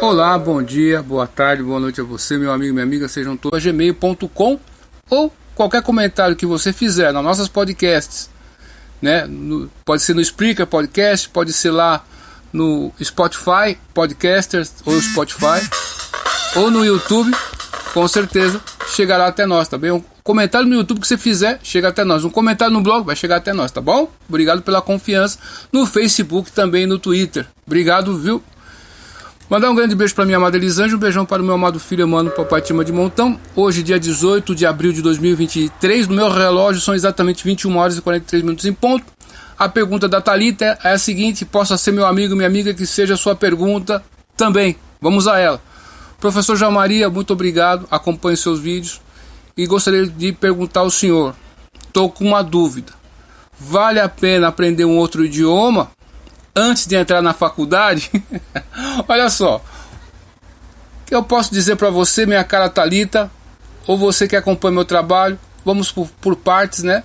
Olá, bom dia, boa tarde, boa noite a você, meu amigo, minha amiga, sejam todos gmail.com ou qualquer comentário que você fizer nas nossas podcasts, né? Pode ser no Spreaker Podcast, pode ser lá no Spotify Podcasters ou Spotify ou no YouTube, com certeza chegará até nós, tá bem? Um comentário no YouTube que você fizer, chega até nós. Um comentário no blog vai chegar até nós, tá bom? Obrigado pela confiança no Facebook, também no Twitter. Obrigado, viu? Mandar um grande beijo para minha amada Elisângela, um beijão para o meu amado filho Emmanuel Papai Tima de Montão. Hoje, dia 18 de abril de 2023, no meu relógio são exatamente 21 horas e 43 minutos em ponto. A pergunta da Thalita é a seguinte: possa ser meu amigo, minha amiga, que seja a sua pergunta também. Vamos a ela. Professor João Maria, muito obrigado, acompanhe seus vídeos e gostaria de perguntar ao senhor, estou com uma dúvida, vale a pena aprender um outro idioma antes de entrar na faculdade? Olha só, o que eu posso dizer para você, minha cara Thalita, ou você que acompanha meu trabalho, vamos por partes, né,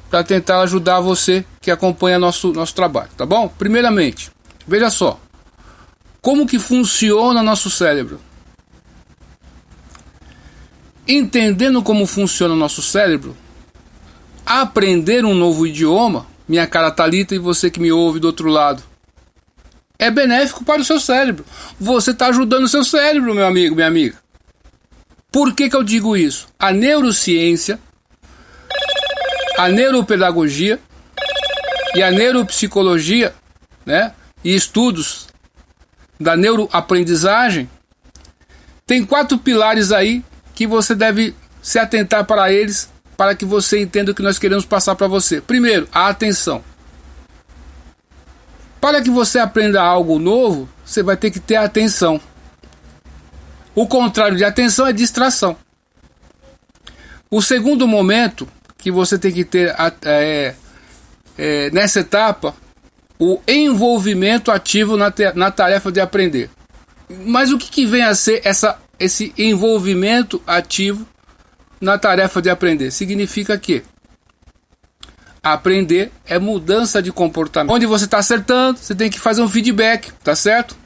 para tentar ajudar você que acompanha nosso trabalho, tá bom? Primeiramente, veja só, como que funciona nosso cérebro. Entendendo como funciona o nosso cérebro, aprender um novo idioma, minha cara Thalita e você que me ouve do outro lado, é benéfico para o seu cérebro. Você está ajudando o seu cérebro, meu amigo, minha amiga. Por que eu digo isso? A neurociência, a neuropedagogia e a neuropsicologia, né, e estudos da neuroaprendizagem tem 4 pilares aí que você deve se atentar para eles, para que você entenda o que nós queremos passar para você. Primeiro, a atenção. Para que você aprenda algo novo, você vai ter que ter atenção. O contrário de atenção é distração. O segundo momento que você tem que ter nessa etapa, o envolvimento ativo na tarefa de aprender. Mas o que vem a ser esse envolvimento ativo na tarefa de aprender? Significa que aprender é mudança de comportamento. Onde você está acertando, você tem que fazer um feedback, tá certo?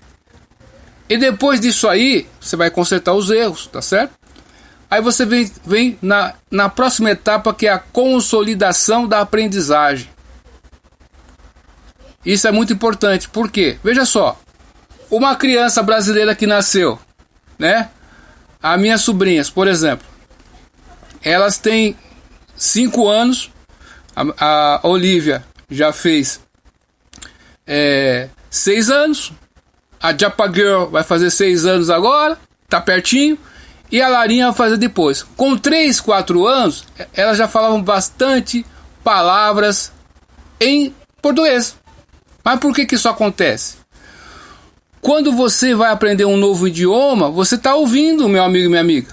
E depois disso aí, você vai consertar os erros, tá certo? Aí você vem na próxima etapa, que é a consolidação da aprendizagem. Isso é muito importante, por quê? Veja só, uma criança brasileira que nasceu, né? As minhas sobrinhas, por exemplo, elas têm 5 anos, a Olivia já fez 6 anos, a Japa Girl vai fazer 6 anos agora, tá pertinho, e a Larinha vai fazer depois. Com 3, 4 anos, elas já falavam bastante palavras em português. Mas por que isso acontece? Quando você vai aprender um novo idioma, você está ouvindo, meu amigo e minha amiga.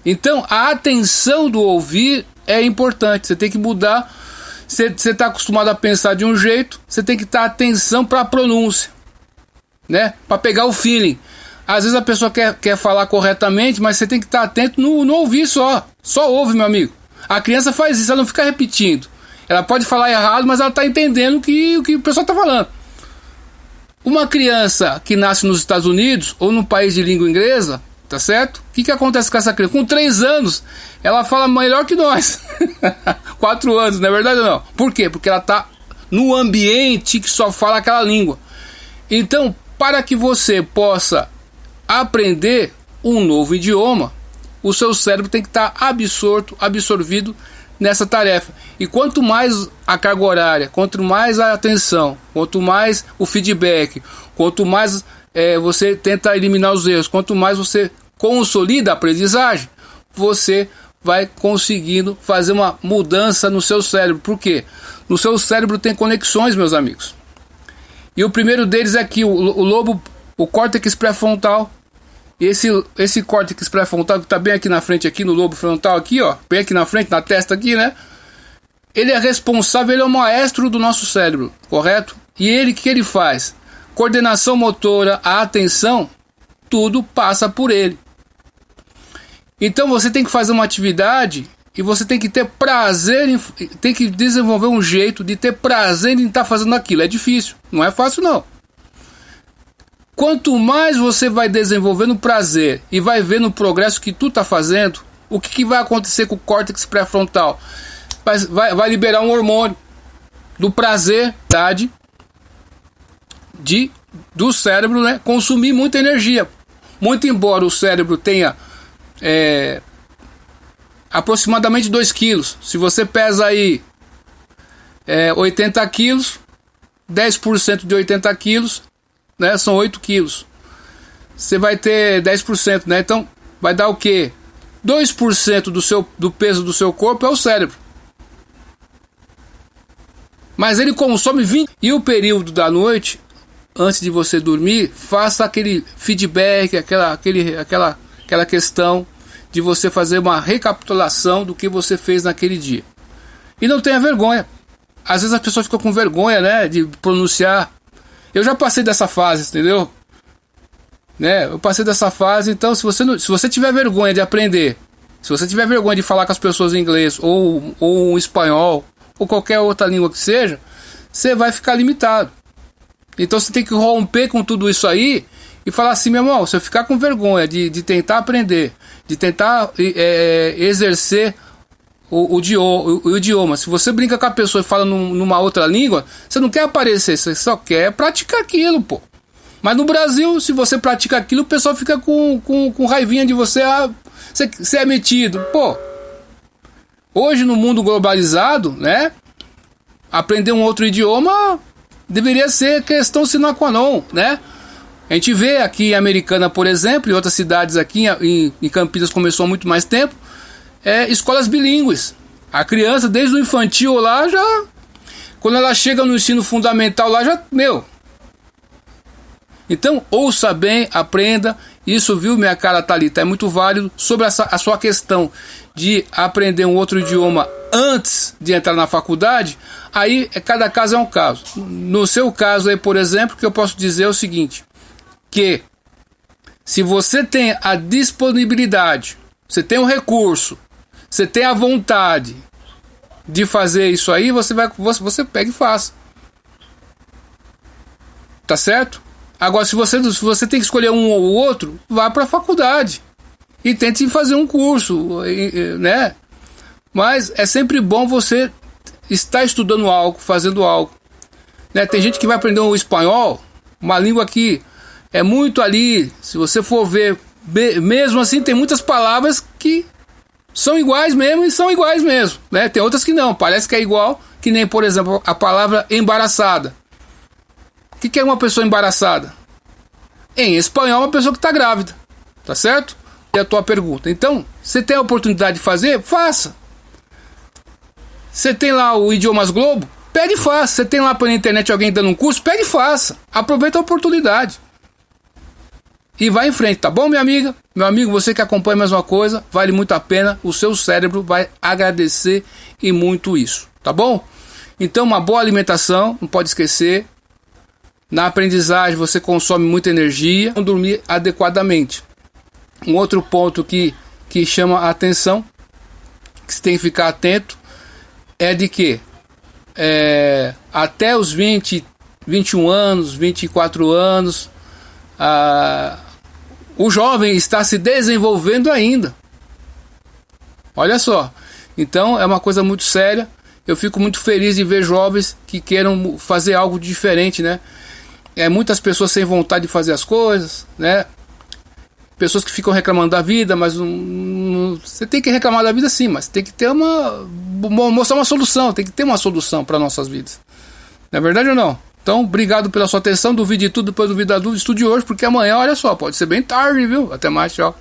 Então, a atenção do ouvir é importante. Você tem que mudar. Você está acostumado a pensar de um jeito, você tem que dar atenção para a pronúncia, né? Para pegar o feeling. Às vezes a pessoa quer falar corretamente, mas você tem que estar atento no ouvir só. Só ouve, meu amigo. A criança faz isso, ela não fica repetindo. Ela pode falar errado, mas ela está entendendo o que o pessoal está falando. Uma criança que nasce nos Estados Unidos ou num país de língua inglesa, tá certo? O que acontece com essa criança? Com 3 anos, ela fala melhor que nós. 4 anos, não é verdade ou não? Por quê? Porque ela tá no ambiente que só fala aquela língua. Então, para que você possa aprender um novo idioma, o seu cérebro tem que estar absorvido nessa tarefa. E quanto mais a carga horária, quanto mais a atenção, quanto mais o feedback, quanto mais você tenta eliminar os erros, quanto mais você consolida a aprendizagem, você vai conseguindo fazer uma mudança no seu cérebro. Por quê? No seu cérebro tem conexões, meus amigos. E o primeiro deles é aqui, o lobo, o córtex pré-frontal. Esse córtex pré-frontal que está bem aqui na frente, aqui no lobo frontal, aqui, ó, bem aqui na frente, na testa aqui, né? Ele é responsável, ele é o maestro do nosso cérebro, correto? E ele, o que ele faz? Coordenação motora, a atenção, tudo passa por ele. Então você tem que fazer uma atividade e você tem que ter prazer, tem que desenvolver um jeito de ter prazer em estar fazendo aquilo. É difícil, não é fácil não. quanto mais você vai desenvolvendo prazer e vai vendo o progresso que tu tá fazendo, o que vai acontecer com o córtex pré-frontal? Vai liberar um hormônio do prazer, do cérebro, né, consumir muita energia. Muito embora o cérebro tenha aproximadamente 2 quilos. Se você pesa aí 80 quilos, 10% de 80 quilos, né, são 8 quilos. Você vai ter 10%, né? Então vai dar o quê? 2% do peso do seu corpo é o cérebro. Mas ele consome 20%. E o período da noite, antes de você dormir, faça aquele feedback, aquela questão de você fazer uma recapitulação do que você fez naquele dia. E não tenha vergonha. Às vezes as pessoas ficam com vergonha, né, de pronunciar. Eu já passei dessa fase, entendeu? Né? Eu passei dessa fase. Então se você tiver vergonha de aprender, se você tiver vergonha de falar com as pessoas em inglês ou espanhol ou qualquer outra língua que seja, você vai ficar limitado. Então você tem que romper com tudo isso aí e falar assim: meu irmão, se eu ficar com vergonha de tentar aprender, de tentar exercer o idioma, se você brinca com a pessoa e fala numa outra língua, você não quer aparecer, você só quer praticar aquilo, pô. Mas no Brasil, se você pratica aquilo, o pessoal fica com raivinha de você. Você é metido, pô. Hoje no mundo globalizado, né, aprender um outro idioma deveria ser questão sine qua non, né? A gente vê aqui em Americana, por exemplo, e outras cidades aqui em Campinas começou há muito mais tempo, escolas bilíngues. A criança, desde o infantil lá, já, quando ela chega no ensino fundamental lá, já, Então, ouça bem, aprenda. Isso, viu, minha cara Thalita, é muito válido. Sobre a sua questão de aprender um outro idioma antes de entrar na faculdade, aí cada caso é um caso. No seu caso aí, por exemplo, que eu posso dizer é o seguinte, que se você tem a disponibilidade, você tem o recurso, você tem a vontade de fazer isso aí, você pega e faça. Tá certo? Agora, se você tem que escolher um ou outro, vá para a faculdade e tente fazer um curso, né? Mas é sempre bom você estar estudando algo, fazendo algo, né? Tem gente que vai aprender o espanhol, uma língua que é muito ali, se você for ver, mesmo assim tem muitas palavras que são iguais mesmo e são iguais mesmo, né? Tem outras que não, parece que é igual, que nem, por exemplo, a palavra embaraçada. O que é uma pessoa embaraçada? Em espanhol, uma pessoa que está grávida, tá certo? E a tua pergunta. Então, você tem a oportunidade de fazer? Faça. Você tem lá o Idiomas Globo? Pega e faça. Você tem lá pela internet alguém dando um curso? Pega e faça. Aproveita a oportunidade. E vai em frente, tá bom, minha amiga? Meu amigo, você que acompanha a mesma coisa, vale muito a pena. O seu cérebro vai agradecer e muito isso, tá bom? Então, uma boa alimentação, não pode esquecer. Na aprendizagem você consome muita energia, não dormir adequadamente. Um outro ponto que chama a atenção, que você tem que ficar atento, é de que até os 20, 21 anos, 24 anos, o jovem está se desenvolvendo ainda. Olha só, então é uma coisa muito séria. Eu fico muito feliz de ver jovens que queiram fazer algo diferente, né? Muitas pessoas sem vontade de fazer as coisas, né? Pessoas que ficam reclamando da vida, mas você tem que reclamar da vida sim, mas tem que ter mostrar uma solução, tem que ter uma solução para nossas vidas. Não é verdade ou não? Então, obrigado pela sua atenção, duvide de tudo, depois duvide da dúvida, estude hoje, porque amanhã, olha só, pode ser bem tarde, viu? Até mais, tchau.